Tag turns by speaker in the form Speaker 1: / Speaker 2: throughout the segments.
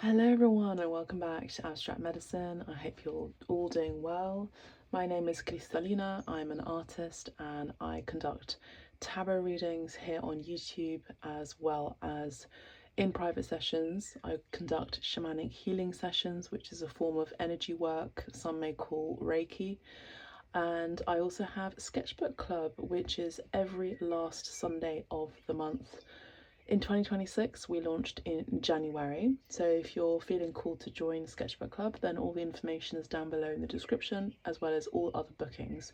Speaker 1: Hello everyone and welcome back to Abstract Medicine. I hope you're all doing well. My name is Cristallina, I'm an artist and I conduct tarot readings here on YouTube as well as in private sessions. I conduct shamanic healing sessions, which is a form of energy work some may call Reiki. And I also have Sketchbook Club, which is every last Sunday of the month. In 2026, we launched in January, so if you're feeling called to join Sketchbook Club, then all the information is down below in the description, as well as all other bookings.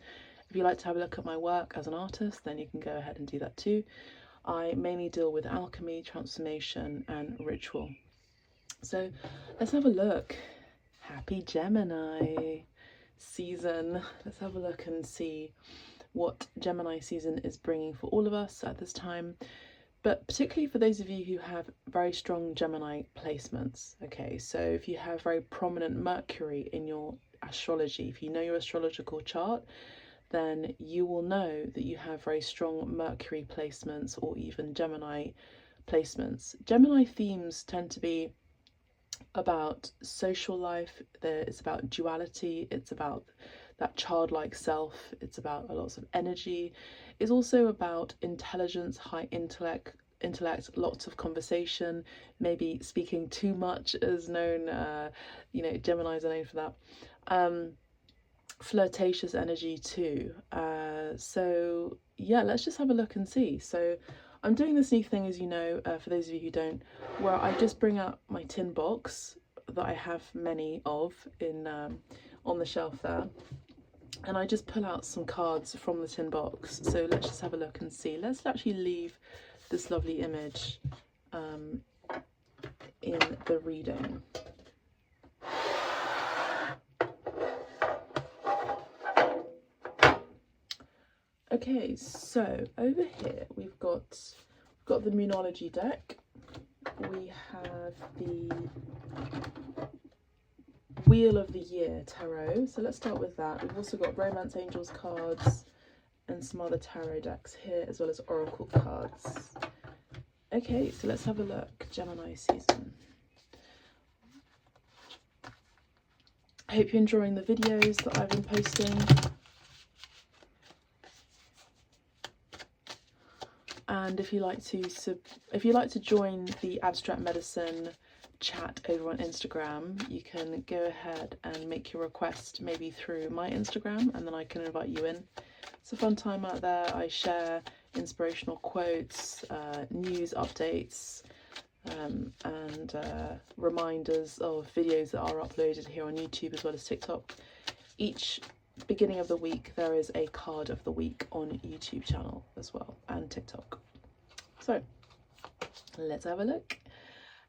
Speaker 1: If you'd like to have a look at my work as an artist, then you can go ahead and do that too. I mainly deal with alchemy, transformation, and ritual. So let's have a look. Happy Gemini season. Let's have a look and see what Gemini season is bringing for all of us at this time. But particularly for those of you who have very strong Gemini placements, okay, so if you have very prominent Mercury in your astrology, if you know your astrological chart, then you will know that you have very strong Mercury placements or even Gemini placements. Gemini themes tend to be about social life, it's about duality, it's about that childlike self, it's about lots of energy. It's also about intelligence, high intellect, lots of conversation, maybe speaking too much is known, Geminis are known for that. Flirtatious energy too. So yeah, let's just have a look and see. So I'm doing this new thing, as you know, for those of you who don't, where I just bring out my tin box that I have many of in on the shelf there, and I just pull out some cards from the tin box. So let's just have a look and see. Let's actually leave this lovely image in the reading. Okay, so over here we've got the Moonology deck. We have the Wheel of the Year Tarot. So let's start with that. We've also got Romance Angels cards and some other tarot decks here, as well as Oracle cards. Okay, so let's have a look. Gemini season. I hope you're enjoying the videos that I've been posting. And if you like to join the Abstract Medicine chat over on Instagram, you can go ahead and make your request maybe through my Instagram, and then I can invite you in. It's a fun time out there. I share inspirational quotes, news updates, and reminders of videos that are uploaded here on YouTube as well as TikTok. Each beginning of the week there is a card of the week on YouTube channel as well, and TikTok. So let's have a look.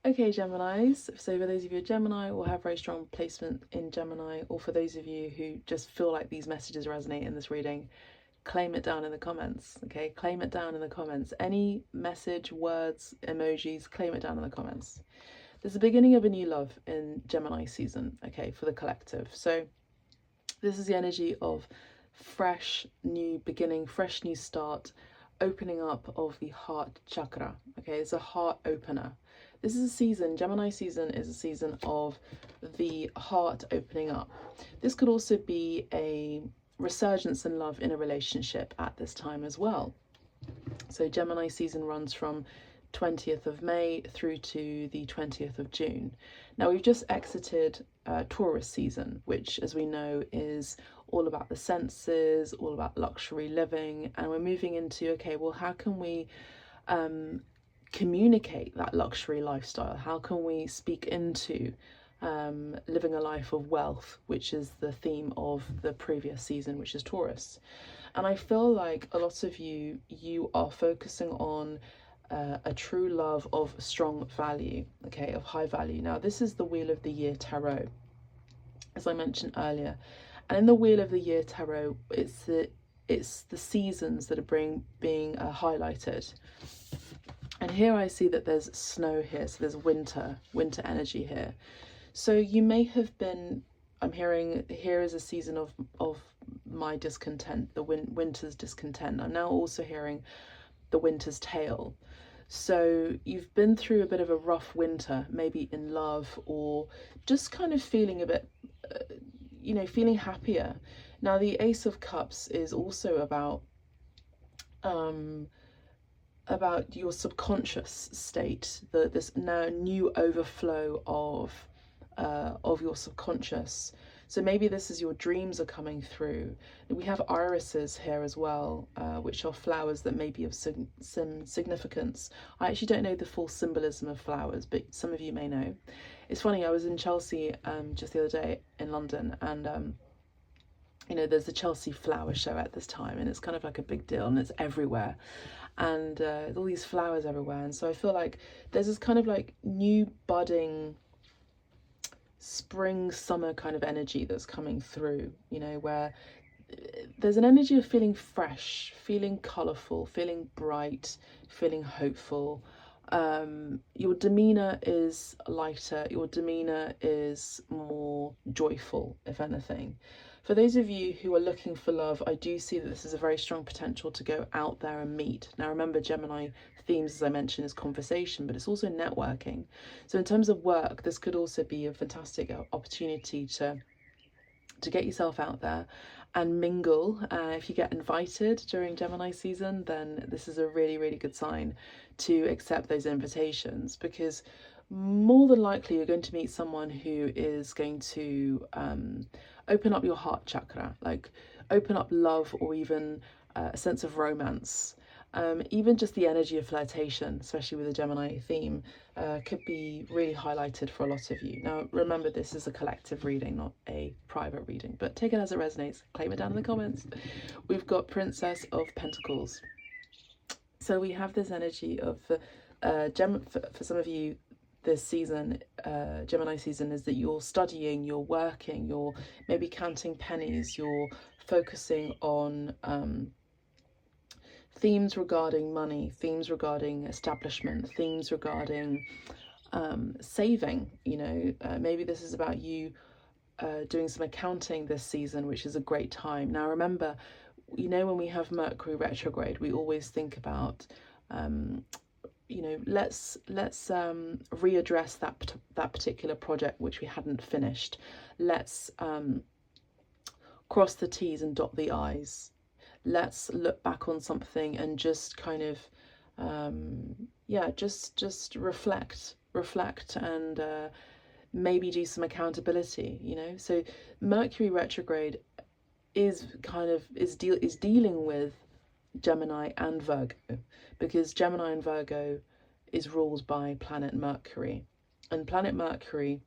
Speaker 1: Okay, Geminis, so for those of you who are Gemini or have very strong placement in Gemini, or for those of you who just feel like these messages resonate in this reading, claim it down in the comments, okay? Claim it down in the comments. Any message, words, emojis, claim it down in the comments. There's the beginning of a new love in Gemini season, okay, for the collective. So this is the energy of fresh new beginning, fresh new start, opening up of the heart chakra, okay? It's a heart opener. This is a season, Gemini season is a season of the heart opening up. This could also be a resurgence in love in a relationship at this time as well. So Gemini season runs from 20th of May through to the 20th of June. Now we've just exited Taurus season, which, as we know, is all about the senses, all about luxury living, and we're moving into, okay, well, how can we communicate that luxury lifestyle? How can we speak into living a life of wealth, which is the theme of the previous season, which is Taurus? And I feel like a lot of you are focusing on a true love of strong value, okay, of high value. Now this is the Wheel of the Year Tarot, as I mentioned earlier, and in the Wheel of the Year Tarot, it's the seasons that are being highlighted. And here I see that there's snow here, so there's winter energy here. So you may have been, I'm hearing, here is a season of my discontent, the winter's discontent. I'm now also hearing the winter's tale. So you've been through a bit of a rough winter, maybe in love, or just kind of feeling a bit, feeling happier. Now the Ace of Cups is also um, about your subconscious state, this now new overflow of your subconscious. So maybe this is your dreams are coming through. We have irises here as well, which are flowers that may be of some significance. I actually don't know the full symbolism of flowers, but some of you may know. It's funny, I was in Chelsea just the other day in London, and there's the Chelsea flower show at this time, and it's kind of like a big deal, and it's everywhere, and all these flowers everywhere. And so I feel like there's this kind of like new budding spring summer kind of energy that's coming through, where there's an energy of feeling fresh, feeling colourful, feeling bright, feeling hopeful. Your demeanour is lighter, your demeanour is more joyful, if anything. For those of you who are looking for love, I do see that this is a very strong potential to go out there and meet. Now remember, Gemini themes, as I mentioned, is conversation, but it's also networking. So in terms of work, this could also be a fantastic opportunity to get yourself out there and mingle. If you get invited during Gemini season, then this is a really, really good sign to accept those invitations, because more than likely you're going to meet someone who is going to open up your heart chakra, like open up love, or even a sense of romance. Even just the energy of flirtation, especially with a Gemini theme, could be really highlighted for a lot of you. Now, remember, this is a collective reading, not a private reading, but take it as it resonates. Claim it down in the comments. We've got Princess of Pentacles. So we have this energy of, for some of you, this season, Gemini season, is that you're studying, you're working, you're maybe counting pennies, you're focusing on themes regarding money, themes regarding establishment, themes regarding saving. Maybe this is about you doing some accounting this season, which is a great time. Now remember, when we have Mercury retrograde, we always think about let's readdress that particular project which we hadn't finished. Let's cross the T's and dot the I's. Let's look back on something and just kind of just reflect and maybe do some accountability. So Mercury retrograde is dealing with Gemini and Virgo, because Gemini and Virgo is ruled by planet Mercury, and planet Mercury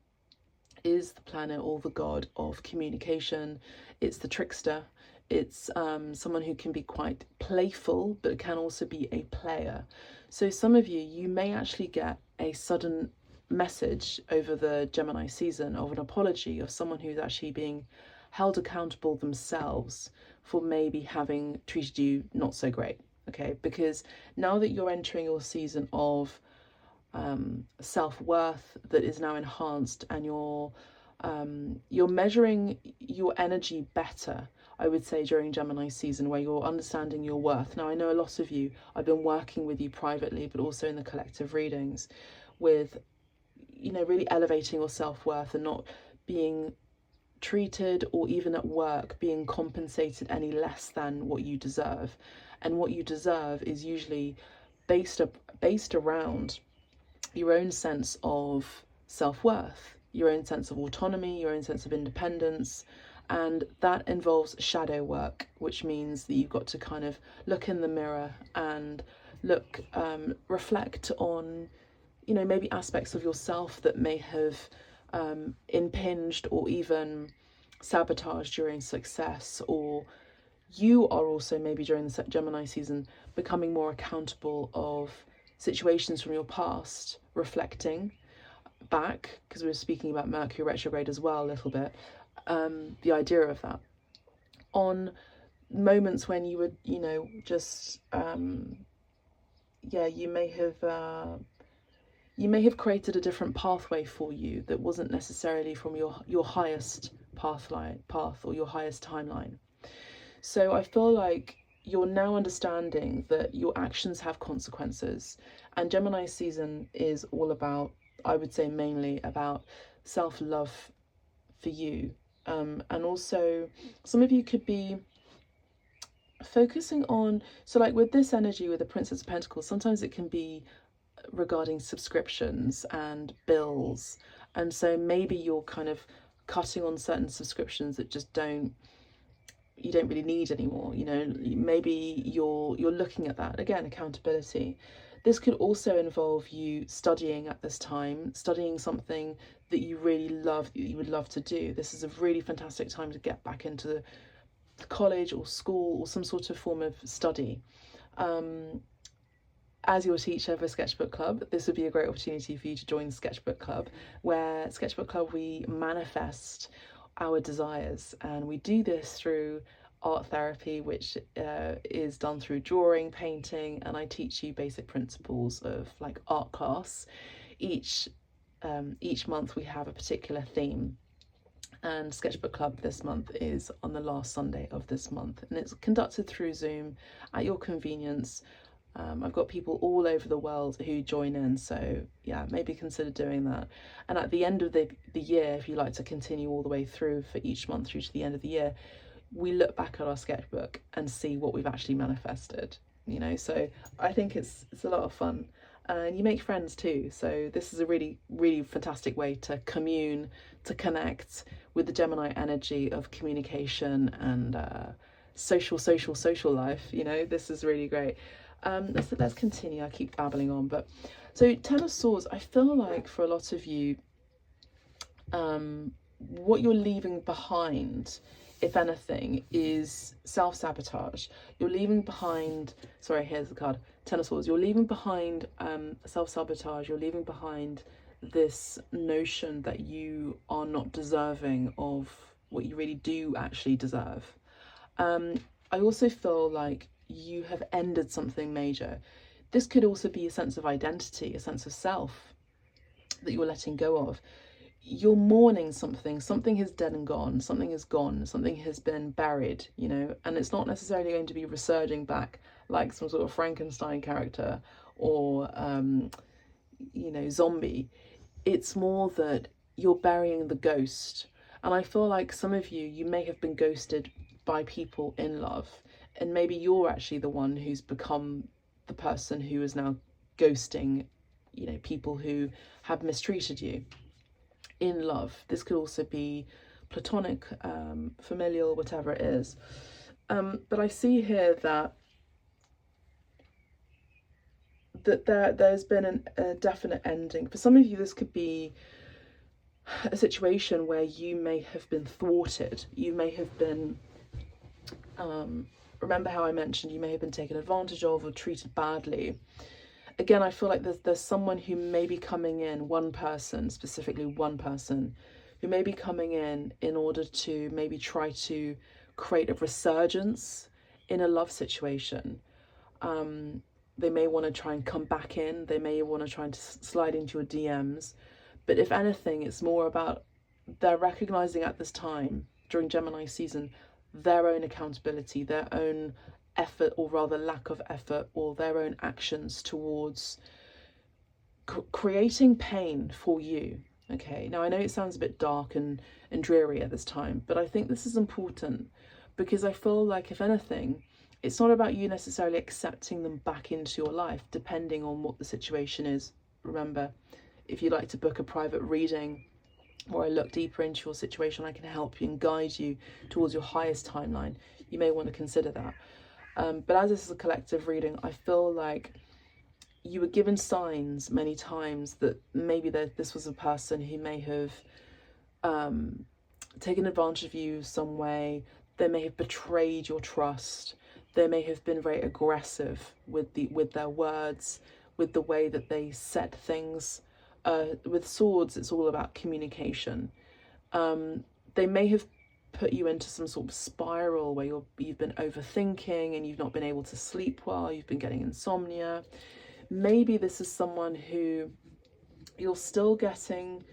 Speaker 1: is the planet or the god of communication. It's the trickster. It's someone who can be quite playful, but can also be a player. So some of you may actually get a sudden message over the Gemini season of an apology of someone who's actually being held accountable themselves for maybe having treated you not so great. Okay, because now that you're entering your season of self-worth that is now enhanced, and you're measuring your energy better, I would say, during Gemini season, where you're understanding your worth. Now I know a lot of you, I've been working with you privately, but also in the collective readings, with really elevating your self-worth and not being treated, or even at work being compensated any less than what you deserve. And what you deserve is usually based around your own sense of self-worth, your own sense of autonomy, your own sense of independence. And that involves shadow work, which means that you've got to kind of look in the mirror and reflect on, maybe aspects of yourself that may have impinged or even sabotaged during success. Or you are also maybe during the Gemini season becoming more accountable of situations from your past, reflecting back, because we were speaking about Mercury retrograde as well a little bit, the idea of that, on moments when you would, just you may have created a different pathway for you that wasn't necessarily from your highest path or your highest timeline. So I feel like you're now understanding that your actions have consequences. And Gemini season is all about, I would say mainly about self-love for you. And also some of you could be focusing on, so like with this energy with the Princess of Pentacles, sometimes it can be regarding subscriptions and bills. And so maybe you're kind of cutting on certain subscriptions that just you don't really need anymore. You know, maybe you're looking at that again, accountability. This could also involve you studying at this time, studying something that you really love, that you would love to do. This is a really fantastic time to get back into college or school or some sort of form of study. As your teacher for Sketchbook Club, this would be a great opportunity for you to join Sketchbook Club, where Sketchbook Club, we manifest our desires, and we do this through art therapy, which is done through drawing, painting, and I teach you basic principles of like art class. Each month we have a particular theme, and Sketchbook Club this month is on the last Sunday of this month, and it's conducted through Zoom at your convenience. I've got people all over the world who join in, so yeah, maybe consider doing that. And at the end of the year, if you like to continue all the way through for each month through to the end of the year, we look back at our sketchbook and see what we've actually manifested, you know. So I think it's a lot of fun, and you make friends too. So this is a really, really fantastic way to commune, to connect with the Gemini energy of communication and social life, you know. This is really great. Let's continue. I keep babbling on, but so Ten of Swords, I feel like for a lot of you, what you're leaving behind, if anything, is self-sabotage. You're leaving behind, sorry, here's the card, Ten of Swords. You're leaving behind self-sabotage. You're leaving behind this notion that you are not deserving of what you really do actually deserve. I also feel like you have ended something major. This could also be a sense of identity, a sense of self that you're letting go of. You're mourning something has dead and gone, something is gone, something has been buried, you know, and it's not necessarily going to be resurging back like some sort of Frankenstein character or, you know, zombie. It's more that you're burying the ghost. And I feel like some of you may have been ghosted by people in love. And maybe you're actually the one who's become the person who is now ghosting, you know, people who have mistreated you in love. This could also be platonic, familial, whatever it is. But I see here that there's been a definite ending. For some of you, this could be a situation where you may have been thwarted. You may have been... remember how I mentioned you may have been taken advantage of or treated badly. Again, I feel like there's someone who may be coming in, one person, specifically one person, who may be coming in order to maybe try to create a resurgence in a love situation. They may want to try and come back in. They may want to try and slide into your DMs. But if anything, it's more about they're recognizing at this time, during Gemini season, their own accountability, their own effort, or rather lack of effort, or their own actions towards creating pain for you. Okay, now I know it sounds a bit dark and dreary at this time, but I think this is important because I feel like, if anything, it's not about you necessarily accepting them back into your life, depending on what the situation is. Remember, if you'd like to book a private reading or I look deeper into your situation, I can help you and guide you towards your highest timeline. You may want to consider that. But as this is a collective reading, I feel like you were given signs many times that maybe this was a person who may have taken advantage of you some way. They may have betrayed your trust. They may have been very aggressive with their words, with the way that they said things. With swords, it's all about communication. They may have put you into some sort of spiral where you've been overthinking and you've not been able to sleep well, you've been getting insomnia. Maybe this is someone who you're still getting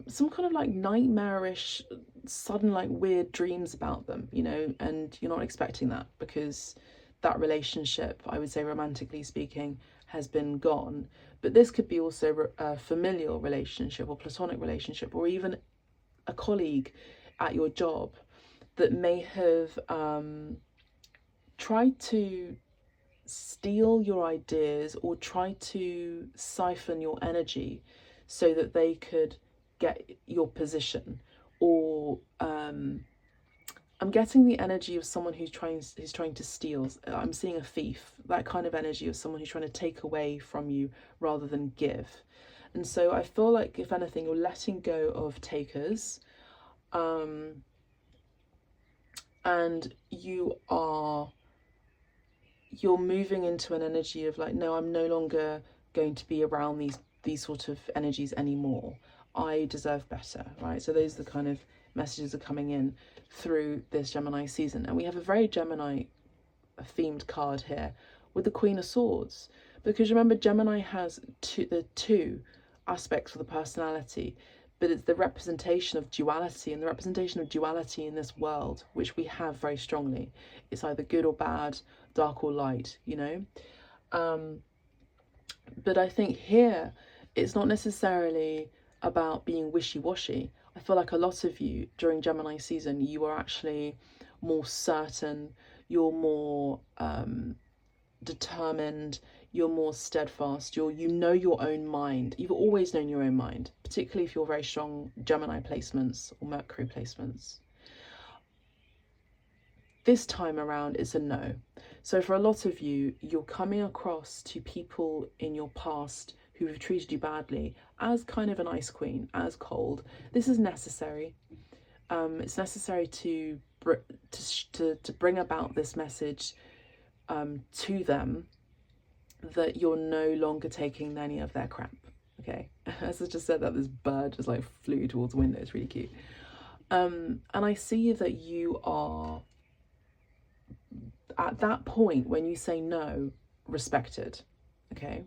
Speaker 1: some kind of like nightmarish, sudden like weird dreams about them, you know, and you're not expecting that because that relationship, I would say romantically speaking, has been gone. But this could be also a familial relationship or platonic relationship, or even a colleague at your job that may have tried to steal your ideas or try to siphon your energy so that they could get your position. Or I'm getting the energy of someone who's trying to steal. I'm seeing a thief, that kind of energy of someone who's trying to take away from you rather than give. And so I feel like, if anything, you're letting go of takers, and you're moving into an energy of like, no, I'm no longer going to be around these sort of energies anymore. I deserve better, right? So those are the kind of messages that are coming in through this Gemini season. And we have a very Gemini themed card here with the Queen of Swords, because remember, Gemini has the two aspects for the personality, but it's the representation of duality, and the representation of duality in this world, which we have very strongly. It's either good or bad, dark or light, you know. But I think here it's not necessarily about being wishy-washy. I feel like a lot of you during Gemini season, you are actually more certain, you're more determined, you're more steadfast, you know your own mind. You've always known your own mind, particularly if you're very strong Gemini placements or Mercury placements. This time around, it's a no. So for a lot of you, you're coming across to people in your past who have treated you badly as kind of an ice queen, as cold. This is necessary. It's necessary to bring about this message to them that you're no longer taking any of their crap. Okay, as I just said that, this bird just like flew towards the window. It's really cute. And I see that you are at that point when you say no, respected. Okay,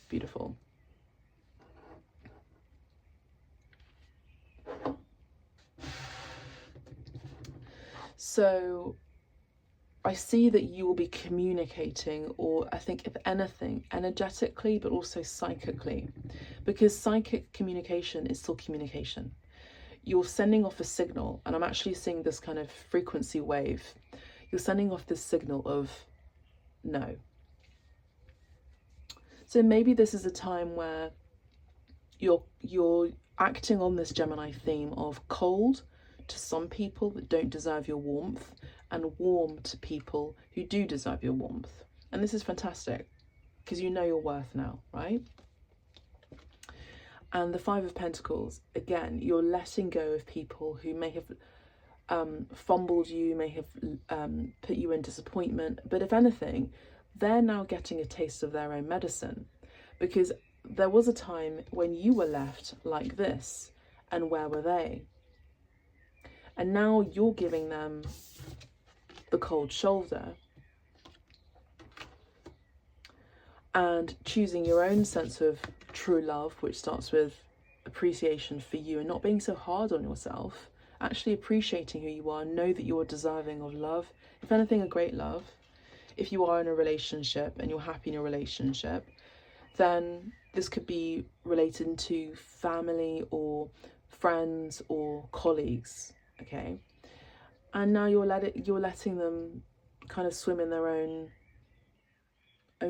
Speaker 1: beautiful. So I see that you will be communicating, or I think if anything, energetically, but also psychically, because psychic communication is still communication. You're sending off a signal, and I'm actually seeing this kind of frequency wave. You're sending off this signal of no. So maybe this is a time where you're acting on this Gemini theme of cold to some people that don't deserve your warmth, and warm to people who do deserve your warmth. And this is fantastic, because you know your worth now, right? And the Five of Pentacles, again, you're letting go of people who may have fumbled you, may have put you in disappointment. But if anything, they're now getting a taste of their own medicine, because there was a time when you were left like this, and where were they? And now you're giving them the cold shoulder and choosing your own sense of true love, which starts with appreciation for you and not being so hard on yourself, actually appreciating who you are, know that you are deserving of love, if anything, a great love. If you are in a relationship and you're happy in a relationship, then this could be related to family or friends or colleagues, okay? And now you're letting them kind of swim in their own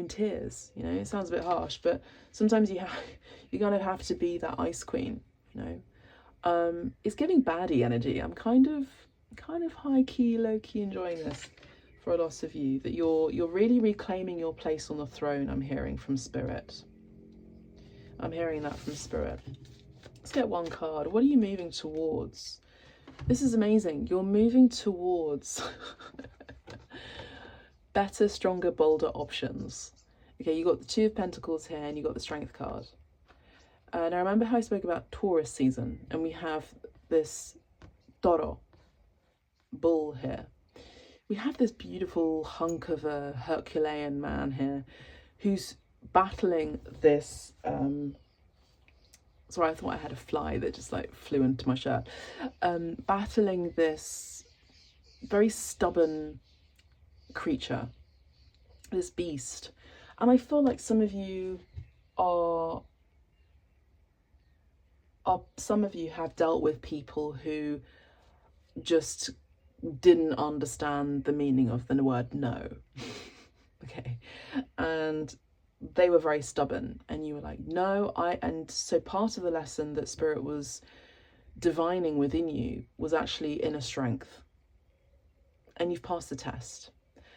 Speaker 1: tears, you know. It sounds a bit harsh, but sometimes you kind of have to be that ice queen, you know. It's giving baddie energy. I'm kind of high key, low key enjoying this for a lot of you, that you're really reclaiming your place on the throne. I'm hearing from Spirit. I'm hearing that from Spirit. Let's get one card. What are you moving towards? This is amazing. You're moving towards better, stronger, bolder options. Okay, you got the Two of Pentacles here, and you got the Strength card. Now remember how I spoke about Taurus season, and we have this toro, bull here. We have this beautiful hunk of a Herculean man here who's battling this sorry, I thought I had a fly that just like flew into my shirt. Battling this very stubborn creature, this beast. And I feel like some of you some of you have dealt with people who just didn't understand the meaning of the word no. Okay. And they were very stubborn, and you were like, no, and so part of the lesson that Spirit was divining within you was actually inner strength. And you've passed the test.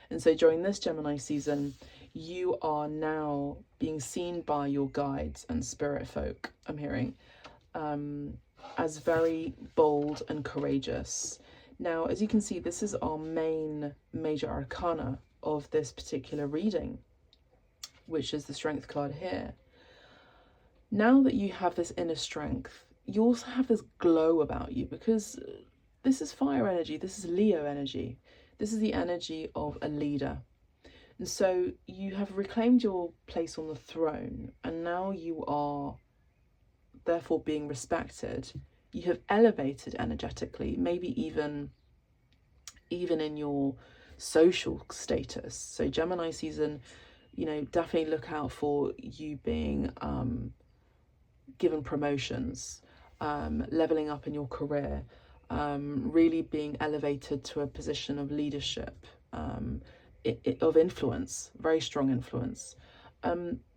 Speaker 1: And so during this Gemini season, you are now being seen by your guides and spirit folk, I'm hearing, as very bold and courageous. Now, as you can see, this is our main major arcana of this particular reading, which is the strength card here. Now that you have this inner strength, you also have this glow about you, because this is fire energy, this is Leo energy, this is the energy of a leader. And so you have reclaimed your place on the throne, and now you are therefore being respected. You have elevated energetically, maybe even in your social status. So Gemini season, you know, definitely look out for you being given promotions, leveling up in your career, really being elevated to a position of leadership, of influence, very strong influence.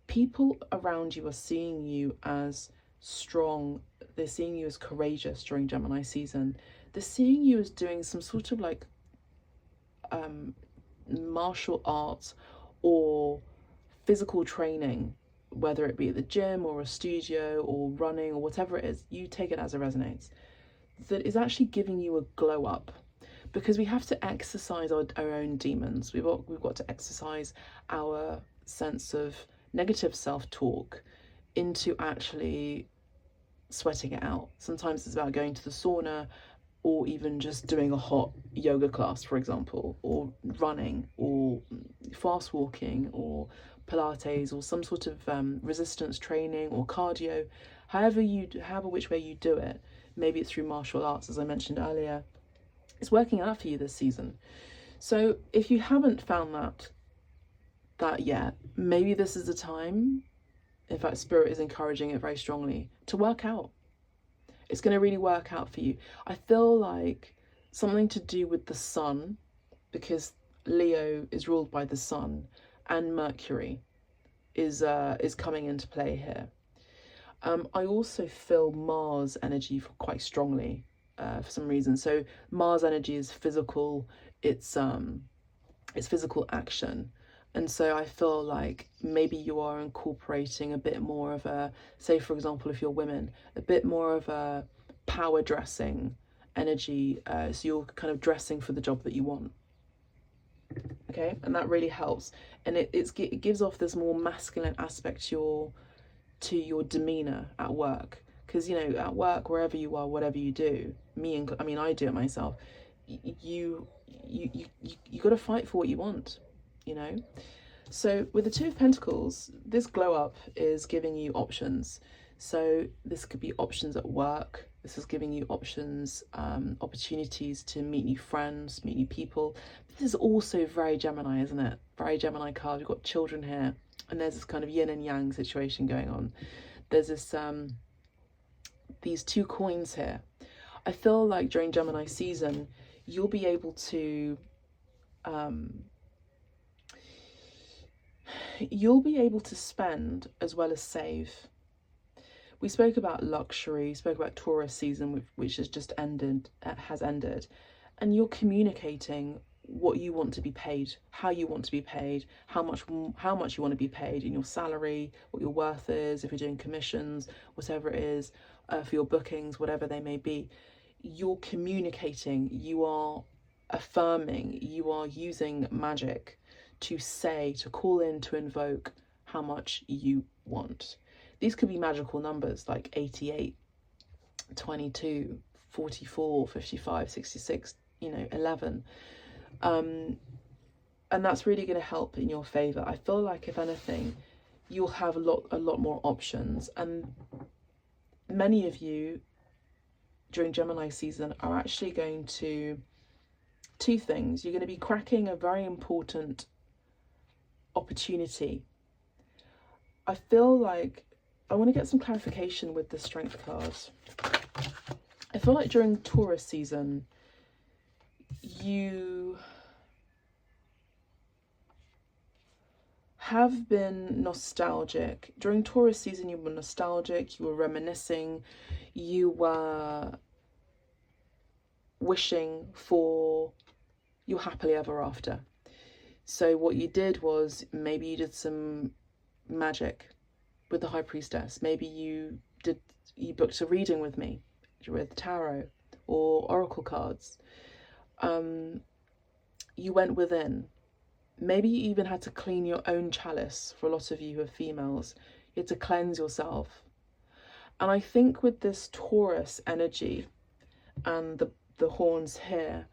Speaker 1: People around you are seeing you as strong. They're seeing you as courageous during Gemini season. They're seeing you as doing some sort of like martial arts or physical training, whether it be at the gym or a studio or running or whatever it is. You take it as it resonates. That is actually giving you a glow up, because we have to exercise our own demons. We've got to exercise our sense of negative self-talk into actually sweating it out. Sometimes it's about going to the sauna, or even just doing a hot yoga class, for example, or running, or fast walking, or Pilates, or some sort of resistance training or cardio. However which way you do it, maybe it's through martial arts, as I mentioned earlier, it's working out for you this season. So if you haven't found that yet, maybe this is the time. In fact, Spirit is encouraging it very strongly to work out. It's going to really work out for you. I feel like something to do with the sun, because Leo is ruled by the sun, and Mercury is coming into play here. I also feel Mars energy quite strongly for some reason. So Mars energy is physical. It's physical action. And so I feel like maybe you are incorporating a bit more of a, say for example, if you're women, a bit more of a power dressing energy. So you're kind of dressing for the job that you want. Okay, and that really helps. And it gives off this more masculine aspect to your demeanor at work. Because, you know, at work, wherever you are, whatever you do, I do it myself. You got to fight for what you want. You know, so with the Two of Pentacles, this glow up is giving you options. So this could be options at work. This is giving you options, opportunities to meet new friends, meet new people. This is also very Gemini, isn't it? Very Gemini card. We've got children here, and there's this kind of yin and yang situation going on. There's this these two coins here. I feel like during Gemini season, you'll be able to spend as well as save. We spoke about luxury, spoke about Taurus season, which has just ended, and you're communicating what you want to be paid, how you want to be paid, how much you want to be paid in your salary, what your worth is, if you're doing commissions, whatever it is, for your bookings, whatever they may be. You're communicating, you are affirming, you are using magic to say, to call in, to invoke how much you want. These could be magical numbers like 88, 22, 44, 55, 66, 11. And that's really going to help in your favor. I feel like, if anything, you'll have a lot more options. And many of you during Gemini season are actually going to, two things. You're going to be cracking a very important opportunity. I feel like I want to get some clarification with the Strength card. I feel like during Taurus season, you have been nostalgic. During Taurus season, you were nostalgic, you were reminiscing, you were wishing for your happily ever after. So what you did was, maybe you did some magic with the High Priestess. Maybe you booked a reading with me with tarot or oracle cards. You went within. Maybe you even had to clean your own chalice. For a lot of you who are females, you had to cleanse yourself. And I think with this Taurus energy and the horns here,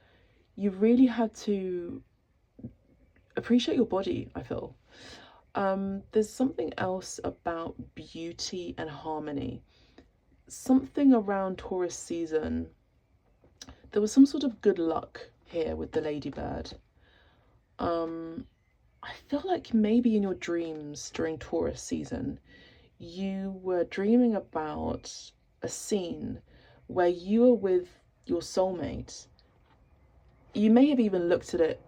Speaker 1: you really had to appreciate your body, I feel. There's something else about beauty and harmony. Something around Taurus season, there was some sort of good luck here with the ladybird. I feel like maybe in your dreams during Taurus season, you were dreaming about a scene where you were with your soulmate. You may have even looked at it,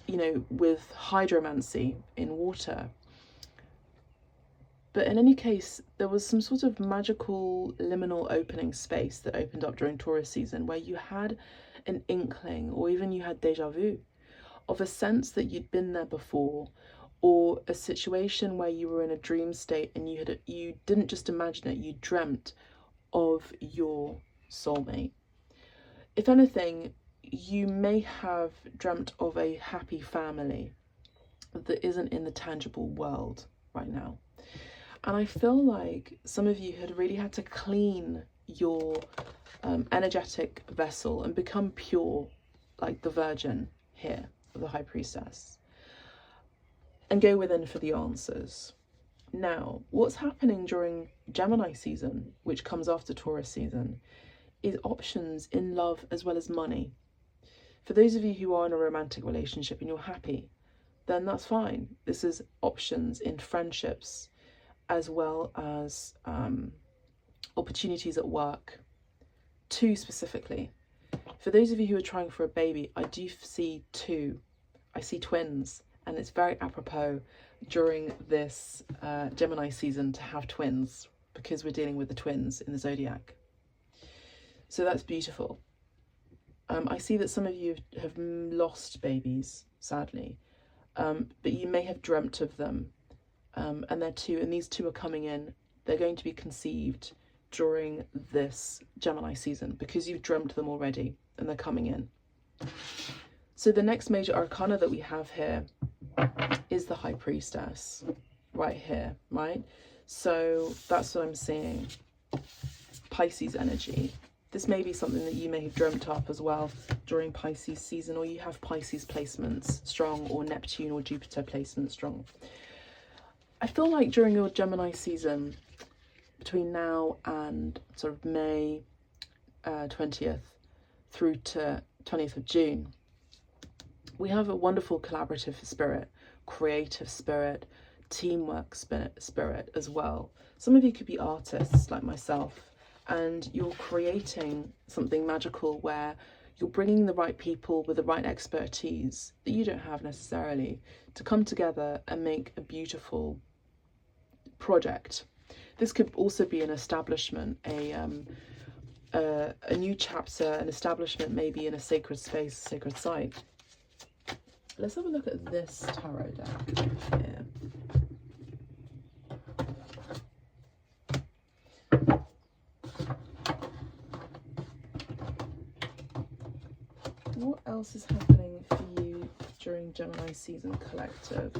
Speaker 1: you know, with hydromancy in water. But in any case, there was some sort of magical liminal opening space that opened up during Taurus season where you had an inkling, or even you had deja vu, of a sense that you'd been there before, or a situation where you were in a dream state and you didn't just imagine it, you dreamt of your soulmate. If anything, you may have dreamt of a happy family that isn't in the tangible world right now. And I feel like some of you had really had to clean your energetic vessel and become pure, like the Virgin here, the High Priestess, and go within for the answers. Now, what's happening during Gemini season, which comes after Taurus season, is options in love as well as money. For those of you who are in a romantic relationship and you're happy, then that's fine. This is options in friendships as well as opportunities at work. Two specifically. For those of you who are trying for a baby, I do see two. I see twins, and it's very apropos during this Gemini season to have twins, because we're dealing with the twins in the zodiac. So that's beautiful. I see that some of you have lost babies, sadly, but you may have dreamt of them, and these two are coming in. They're going to be conceived during this Gemini season because you've dreamt them already, and they're coming in. So the next major arcana that we have here is the High Priestess, right here, right? So that's what I'm seeing. Pisces energy. This may be something that you may have dreamt up as well during Pisces season, or you have Pisces placements strong, or Neptune or Jupiter placements strong. I feel like during your Gemini season, between now and sort of May 20th through to 20th of June, we have a wonderful collaborative spirit, creative spirit, teamwork spirit as well. Some of you could be artists like myself, and you're creating something magical where you're bringing the right people with the right expertise that you don't have necessarily to come together and make a beautiful project. This could also be an establishment, a new chapter, an establishment, maybe in a sacred space, sacred site. Let's have a look at this tarot deck here. What else is happening for you during Gemini season collective?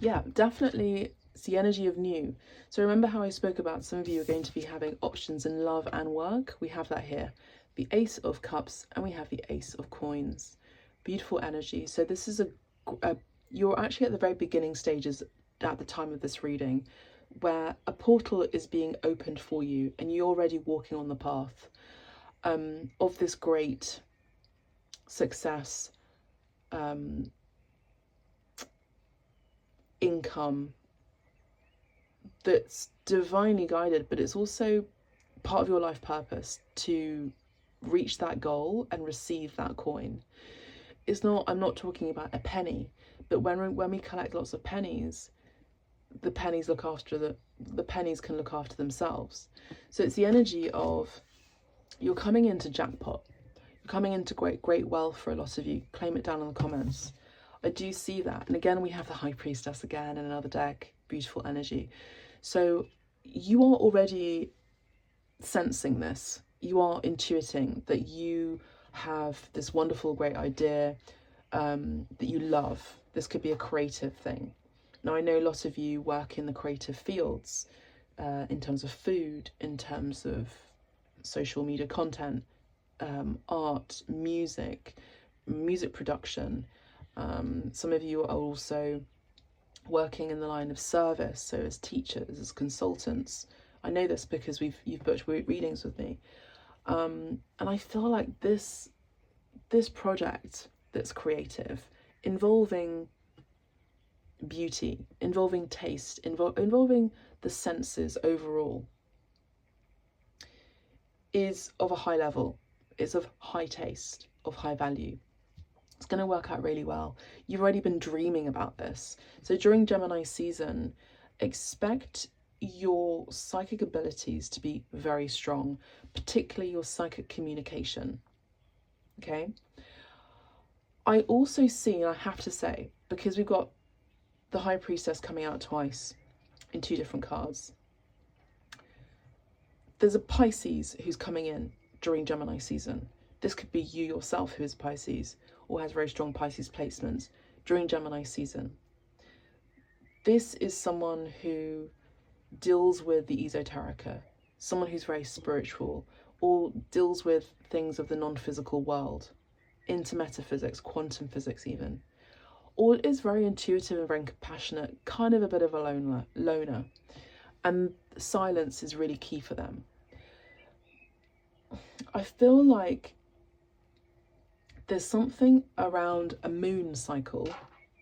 Speaker 1: Yeah, definitely it's the energy of new. So remember how I spoke about some of you are going to be having options in love and work? We have that here. The Ace of Cups, and we have the Ace of Coins. Beautiful energy. So this is you're actually at the very beginning stages at the time of this reading. where a portal is being opened for you and you're already walking on the path of this great success, income that's divinely guided, but it's also part of your life purpose to reach that goal and receive that coin. It's not, I'm not talking about a penny, but when we collect lots of pennies, the pennies look after the pennies can look after themselves. So it's the energy of you're coming into jackpot, you're coming into great wealth for a lot of you. Claim it down in the comments. I do see that. And again, we have the High Priestess again in another deck. Beautiful energy. So you are already sensing this. You are intuiting that you have this wonderful, great idea that you love. This could be a creative thing. Now, I know a lot of you work in the creative fields in terms of food, in terms of social media content, art, music production. Some of you are also working in the line of service, so as teachers, as consultants. I know this because you've booked readings with me, and I feel like this project that's creative, involving beauty, involving taste, involving the senses overall, is of a high level, is of high taste, of high value. It's going to work out really well. You've already been dreaming about this. So during Gemini season, expect your psychic abilities to be very strong, particularly your psychic communication. Okay? I also see, and I have to say, because we've got the High Priestess coming out twice in 2 different cards, there's a Pisces who's coming in during Gemini season. This could be you yourself who is Pisces or has very strong Pisces placements during Gemini season. This is someone who deals with the esoterica, someone who's very spiritual, or deals with things of the non-physical world, into metaphysics, quantum physics even, or is very intuitive and very compassionate, kind of a bit of a loner, and silence is really key for them. I feel like there's something around a moon cycle.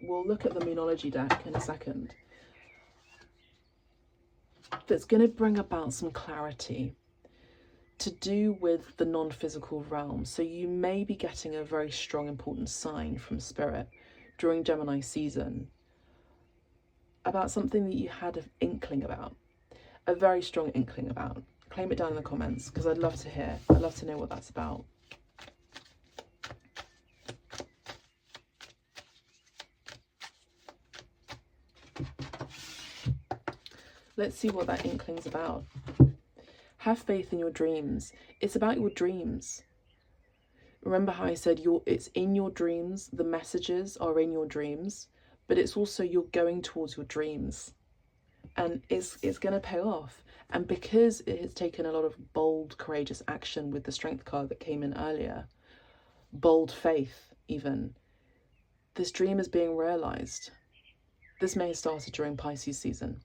Speaker 1: We'll look at the Moonology deck in a second. That's going to bring about some clarity to do with the non-physical realm. So you may be getting a very strong, important sign from Spirit during Gemini season about something that you had an inkling about, a very strong inkling about. Claim it down in the comments because I'd love to hear. I'd love to know what that's about. Let's see what that inkling's about. Have faith in your dreams. It's about your dreams. Remember how I said it's in your dreams, the messages are in your dreams, but it's also you're going towards your dreams. And it's going to pay off. And because it has taken a lot of bold, courageous action with the Strength card that came in earlier, bold faith even, this dream is being realised. This may have started during Pisces season.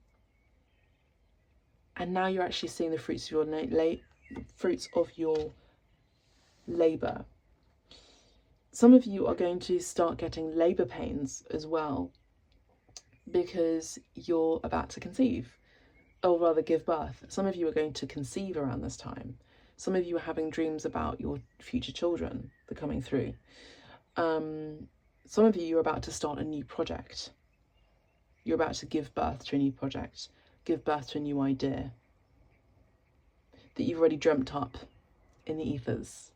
Speaker 1: And now you're actually seeing the fruits of your labour. Some of you are going to start getting labour pains as well because you're about to conceive, or rather give birth. Some of you are going to conceive around this time. Some of you are having dreams about your future children that are coming through. Some of you are about to start a new project. You're about to give birth to a new project, give birth to a new idea that you've already dreamt up in the ethers.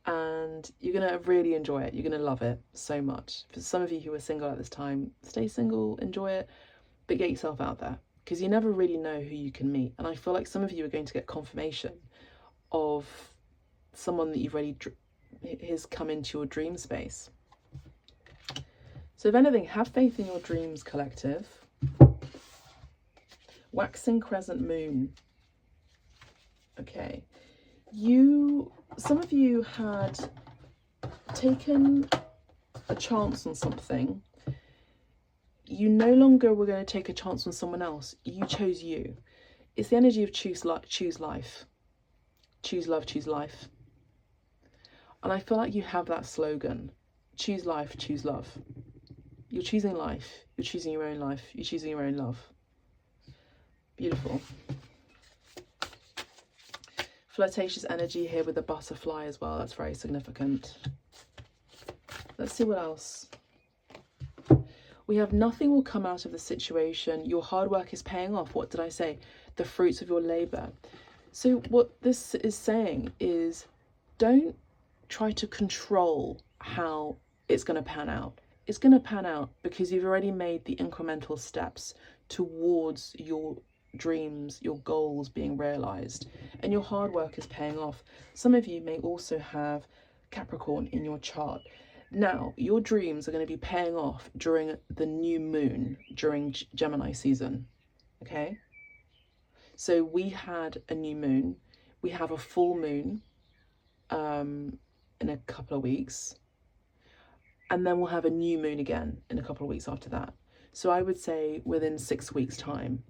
Speaker 1: And you're going to really enjoy it. You're going to love it so much. For some of you who are single at this time, stay single, enjoy it, but get yourself out there because you never really know who you can meet. And I feel like some of you are going to get confirmation of someone that you've already has come into your dream space. So if anything, have faith in your dreams, collective. Waxing crescent moon. Okay. Some of you had taken a chance on something. you no longer were going to take a chance on someone else. You chose you. It's the energy of choose life, choose love, choose life. And I feel like you have that slogan, choose life, choose love. You're choosing life, you're choosing your own life, you're choosing your own love. Beautiful. Flirtatious energy here with the butterfly as well, that's very significant. Let's see what else. We have nothing will come out of the situation. Your hard work is paying off. What did I say? The fruits of your labor. So what this is saying is, don't try to control how it's going to pan out. It's going to pan out because you've already made the incremental steps towards your dreams, your goals being realized, and your hard work is paying off. Some of you may also have Capricorn in your chart. Now, your dreams are going to be paying off during the new moon, during Gemini season, okay? So we had a new moon, we have a full moon in a couple of weeks, and then we'll have a new moon again in a couple of weeks after that. So I would say within 6 weeks' time,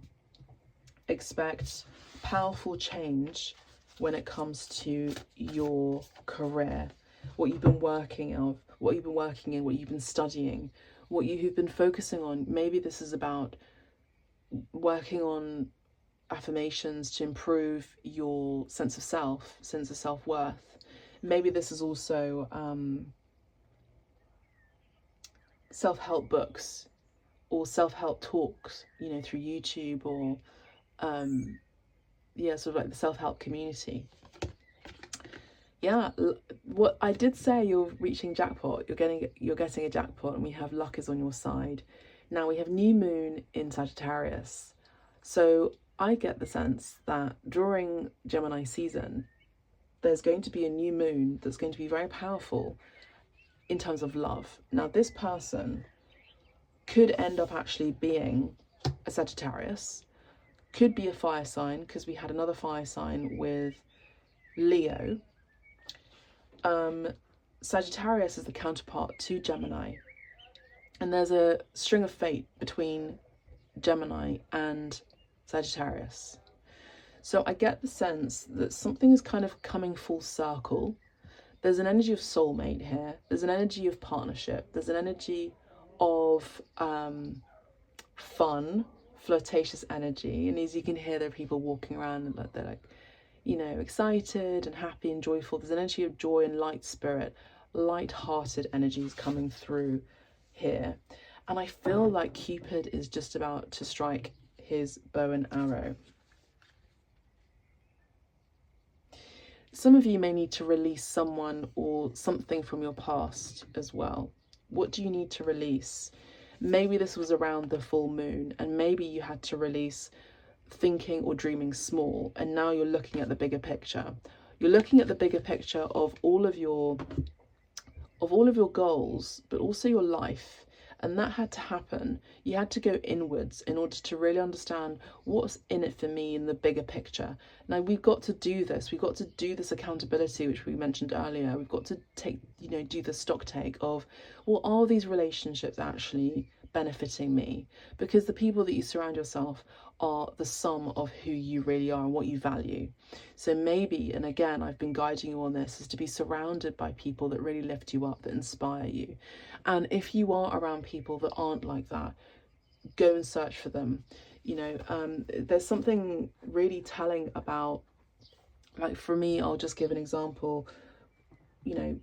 Speaker 1: expect powerful change when it comes to your career, what you've been working on, what you've been working in, what you've been studying, what you've been focusing on. Maybe this is about working on affirmations to improve your sense of self, sense of self-worth. Maybe this is also self-help books or self-help talks, you know, through YouTube, or yeah, sort of like the self-help community. Yeah, what I did say, you're reaching jackpot, you're getting a jackpot, and we have luck is on your side. Now we have new moon in Sagittarius, so I get the sense that during Gemini season there's going to be a new moon that's going to be very powerful in terms of love. Now this person could end up actually being a Sagittarius, could be a fire sign, because we had another fire sign with Leo. Sagittarius is the counterpart to Gemini, and there's a string of fate between Gemini and Sagittarius. So I get the sense that something is kind of coming full circle. There's an energy of soulmate here, there's an energy of partnership, there's an energy of fun, flirtatious energy, and as you can hear, there are people walking around and they're like, you know, excited and happy and joyful. There's an energy of joy and light spirit, light-hearted energies coming through here. And I feel like Cupid is just about to strike his bow and arrow. Some of you may need to release someone or something from your past as well. What do you need to release? Maybe this was around the full moon, and maybe you had to release thinking or dreaming small, and now you're looking at the bigger picture. You're looking at the bigger picture of all of your goals, but also your life. And that had to happen. You had to go inwards in order to really understand what's in it for me in the bigger picture. Now we've got to do this. We've got to do this accountability, which we mentioned earlier. We've got to take, you know, do the stock take of, well, are these relationships actually benefiting me? Because the people that you surround yourself are the sum of who you really are and what you value. So maybe, and again, I've been guiding you on this, is to be surrounded by people that really lift you up, that inspire you. And if you are around people that aren't like that, go and search for them. You know, there's something really telling about, like for me, I'll just give an example. You know,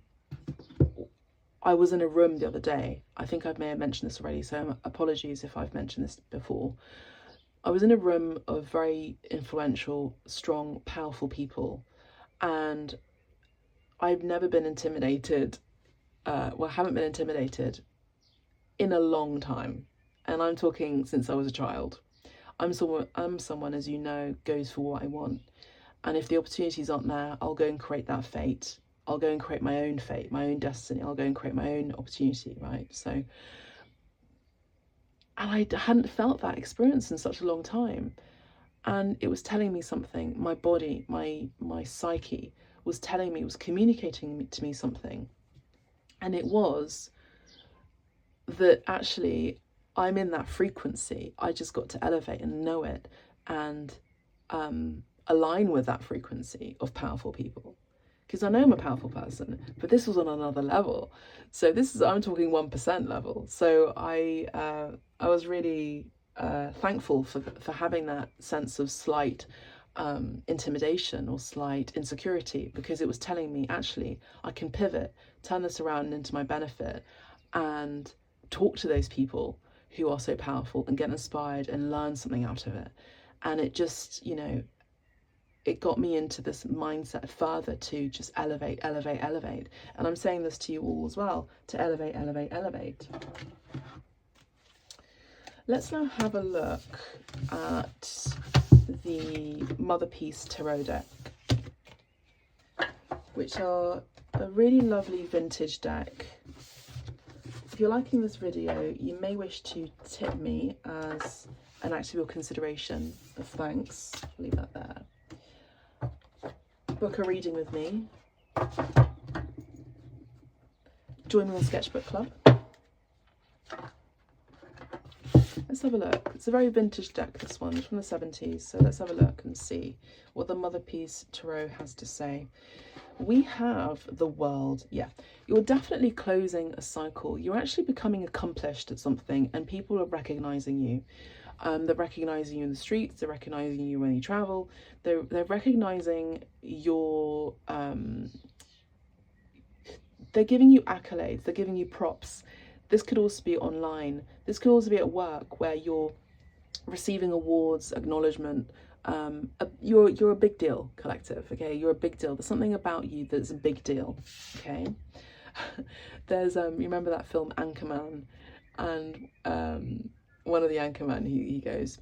Speaker 1: I was in a room the other day. I think I may have mentioned this already, so apologies if I've mentioned this before. I was in a room of very influential, strong, powerful people, and I've never been intimidated. Well, I haven't been intimidated in a long time, and I'm talking since I was a child. I'm someone, as you know, goes for what I want, and if the opportunities aren't there, I'll go and create that fate. I'll go and create my own fate, my own destiny. I'll go and create my own opportunity, right? So, and I hadn't felt that experience in such a long time, and it was telling me something. My body, my psyche was telling me, was communicating to me something. And it was that actually I'm in that frequency. I just got to elevate and know it and align with that frequency of powerful people. Because I know I'm a powerful person, but this was on another level. So I'm talking 1% level. So I was really thankful for having that sense of slight intimidation or slight insecurity, because it was telling me, actually, I can pivot, turn this around into my benefit, and talk to those people who are so powerful and get inspired and learn something out of it. And it just, it got me into this mindset further to just elevate, elevate, elevate. And I'm saying this to you all as well, to elevate, elevate, elevate. Let's now have a look at the Mother Peace Tarot deck, which are a really lovely vintage deck. If you're liking this video, you may wish to tip me as an act of your consideration of thanks. I'll leave that there. Book a reading with me. Join me on Sketchbook Club. Let's have a look. It's a very vintage deck, this one. It's from the 70s. So let's have a look and see what the Mother Peace Tarot has to say. We have the World. Yeah, you're definitely closing a cycle. You're actually becoming accomplished at something, and people are recognizing you. They're recognizing you in the streets. They're recognizing you when you travel. They're recognizing your they're giving you accolades. They're giving you props. This could also be online. This could also be at work, where you're receiving awards, acknowledgement. You're a big deal, collective. Okay, you're a big deal. There's something about you that's a big deal. Okay. There's you remember that film Anchorman, and one of the Anchorman, he goes,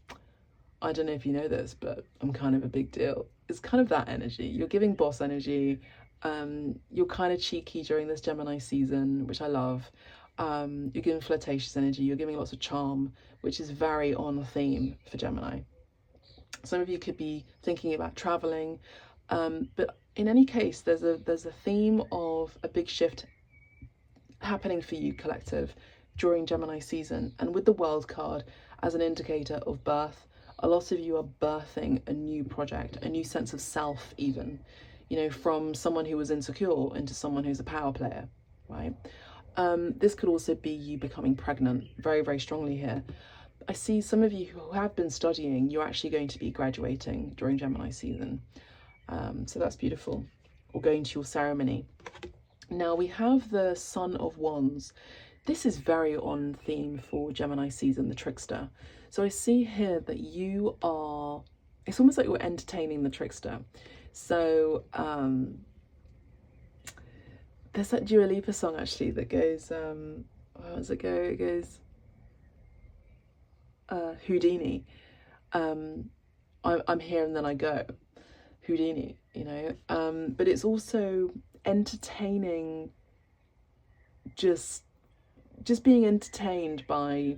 Speaker 1: I don't know if you know this, but I'm kind of a big deal. It's kind of that energy. You're giving boss energy. You're kind of cheeky during this Gemini season, which I love. You're giving flirtatious energy. You're giving lots of charm, which is very on theme for Gemini. Some of you could be thinking about traveling, but in any case, there's a theme of a big shift happening for you, collective, during Gemini season. And with the World card as an indicator of birth, a lot of you are birthing a new project, a new sense of self, even, from someone who was insecure into someone who's a power player, right? This could also be you becoming pregnant very, very strongly here. I see some of you who have been studying, you're actually going to be graduating during Gemini season. So that's beautiful. Or going to your ceremony. Now we have the Son of Wands. This is very on theme for Gemini season, the trickster. So I see here that you are, it's almost like you're entertaining the trickster. So there's that Dua Lipa song actually that goes, how does it go? It goes, Houdini. I'm here and then I go. Houdini, but it's also entertaining, just being entertained by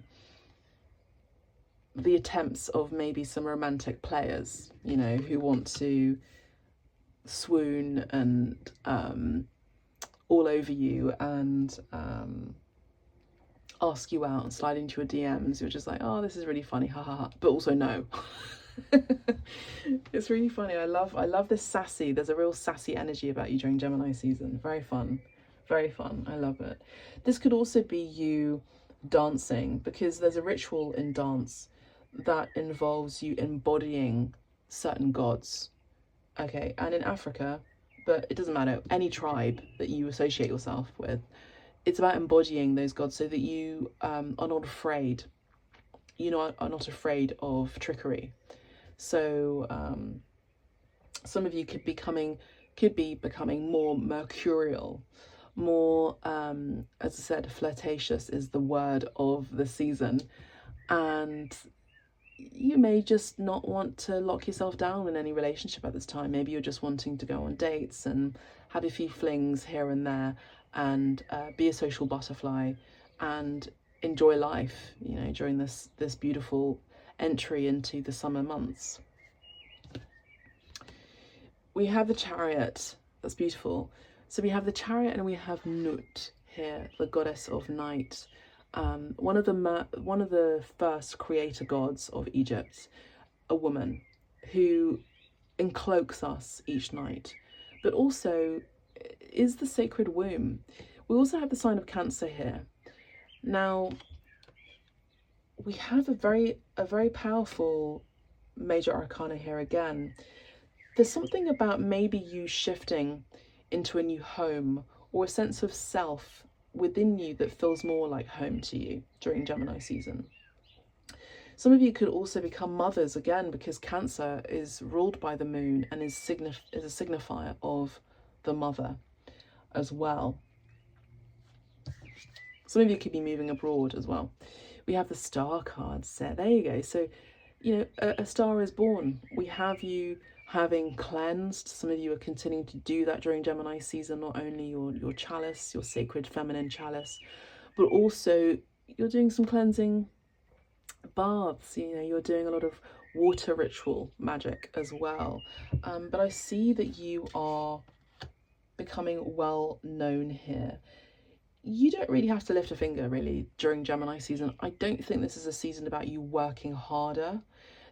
Speaker 1: the attempts of maybe some romantic players, who want to swoon and all over you and ask you out and slide into your DMs. You're just like, oh, this is really funny, ha ha ha, but also no. It's really funny. I love this sassy, there's a real sassy energy about you during Gemini season. Very fun, very fun. I love it. This could also be you dancing, because there's a ritual in dance that involves you embodying certain gods. Okay, and in Africa, but it doesn't matter, any tribe that you associate yourself with, it's about embodying those gods so that you are not afraid. Are not afraid of trickery. So some of you could be becoming more mercurial, more, as I said, flirtatious is the word of the season. And you may just not want to lock yourself down in any relationship at this time. Maybe you're just wanting to go on dates and have a few flings here and there, and be a social butterfly and enjoy life, during this beautiful entry into the summer months. We have the Chariot. That's beautiful. So we have the Chariot and we have Nut here, the goddess of night. one of the first creator gods of Egypt, a woman who encloaks us each night, but also is the sacred womb. We also have the sign of Cancer here. Now, we have a very powerful major arcana here again. There's something about maybe you shifting into a new home or a sense of self within you that feels more like home to you during Gemini season. Some of you could also become mothers again, because Cancer is ruled by the moon and is a signifier of the mother as well. Some of you could be moving abroad as well. We have the star card set. There you go. So, you know, a star is born. We have you having cleansed. Some of you are continuing to do that during Gemini season, not only your chalice, your sacred feminine chalice, but also you're doing some cleansing baths. You know, you're doing a lot of water ritual magic as well. But I see that you are becoming well known here. You don't really have to lift a finger really during Gemini season. I don't think this is a season about you working harder.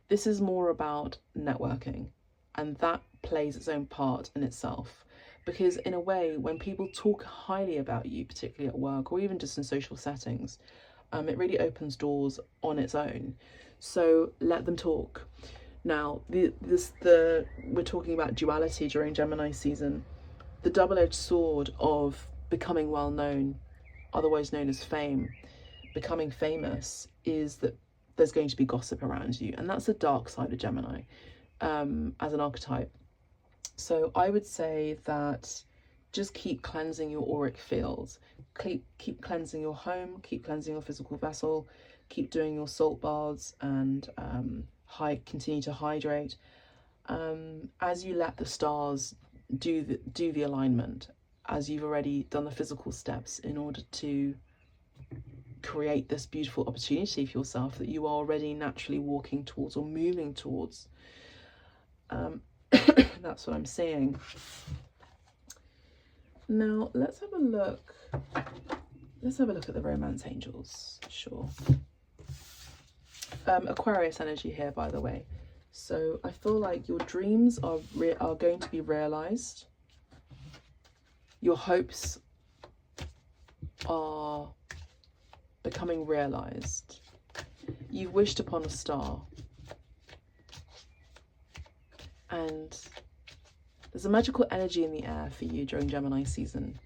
Speaker 1: This is more about networking, and that plays its own part in itself. Because in a way, when people talk highly about you, particularly at work or even just in social settings, it really opens doors on its own. So let them talk. Now, we're talking about duality during Gemini season. The double-edged sword of becoming well known, otherwise known as fame, becoming famous, is that there's going to be gossip around you, and that's the dark side of Gemini as an archetype. So I would say that just keep cleansing your auric fields, keep cleansing your home, keep cleansing your physical vessel, keep doing your salt baths, and continue to hydrate as you let the stars do the alignment, as you've already done the physical steps in order to create this beautiful opportunity for yourself that you are already naturally walking towards or moving towards. That's what I'm seeing. Now let's have a look. Let's have a look at the romance angels. Sure. Aquarius energy here, by the way. So I feel like your dreams are going to be realized. Your hopes are becoming realized. You've wished upon a star. And there's a magical energy in the air for you during Gemini season.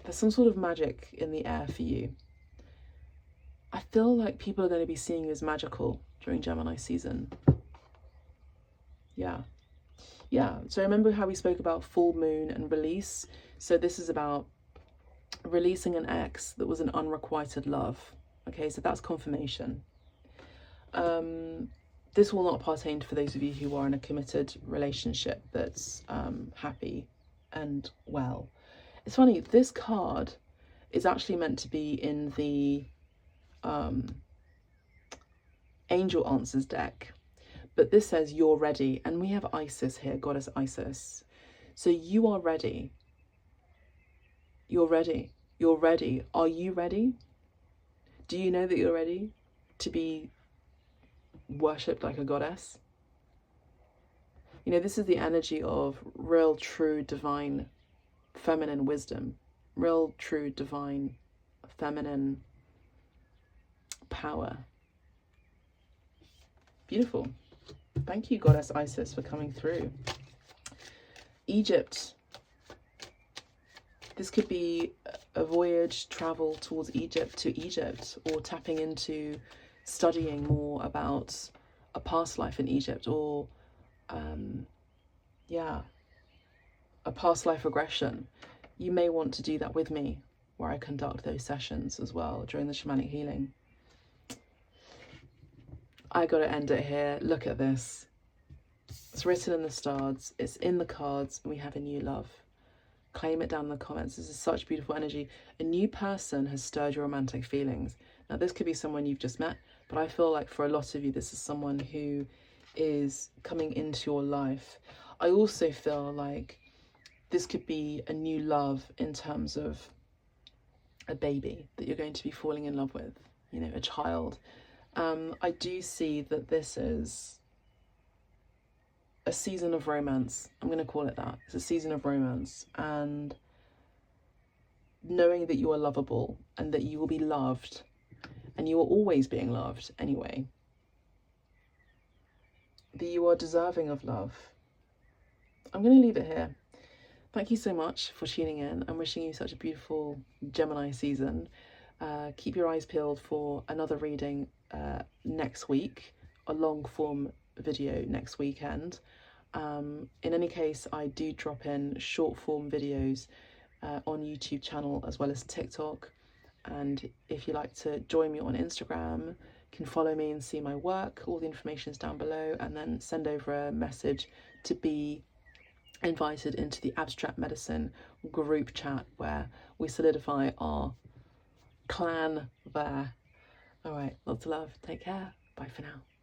Speaker 1: There's some sort of magic in the air for you. I feel like people are going to be seeing you as magical during Gemini season. Yeah. So remember how we spoke about full moon and release? So this is about releasing an ex that was an unrequited love. Okay, so that's confirmation. This will not pertain for those of you who are in a committed relationship that's happy and well. It's funny, this card is actually meant to be in the Angel Answers deck, but this says you're ready, and we have Isis here, goddess Isis. So you are ready. You're ready. You're ready. Are you ready? Do you know that you're ready to be worshipped like a goddess? You know, this is the energy of real, true, divine, feminine wisdom, real, true, divine, feminine power. Beautiful. Thank you, goddess Isis, for coming through. Egypt. This could be a voyage, travel towards Egypt, or tapping into studying more about a past life in Egypt, or a past life regression. You may want to do that with me, where I conduct those sessions as well during the shamanic healing. I gotta end it here. Look at this. It's written in the stars, it's in the cards, and we have a new love. Claim it down in the comments. This is such beautiful energy. A new person has stirred your romantic feelings. Now, this could be someone you've just met, but I feel like for a lot of you, this is someone who is coming into your life. I also feel like this could be a new love in terms of a baby that you're going to be falling in love with, you know, a child. I do see that this is a season of romance. I'm going to call it that. It's a season of romance, and knowing that you are lovable and that you will be loved, and you are always being loved anyway, that you are deserving of love. I'm going to leave it here. Thank you so much for tuning in. I'm wishing you such a beautiful Gemini season. Keep your eyes peeled for another reading next week, a long form video next weekend. In any case, I do drop in short form videos on YouTube channel as well as TikTok. And if you'd like to join me on Instagram, you can follow me and see my work. All the information is down below, and then send over a message to be invited into the Abstract Medicine group chat where we solidify our clan there. All right, lots of love. Take care. Bye for now.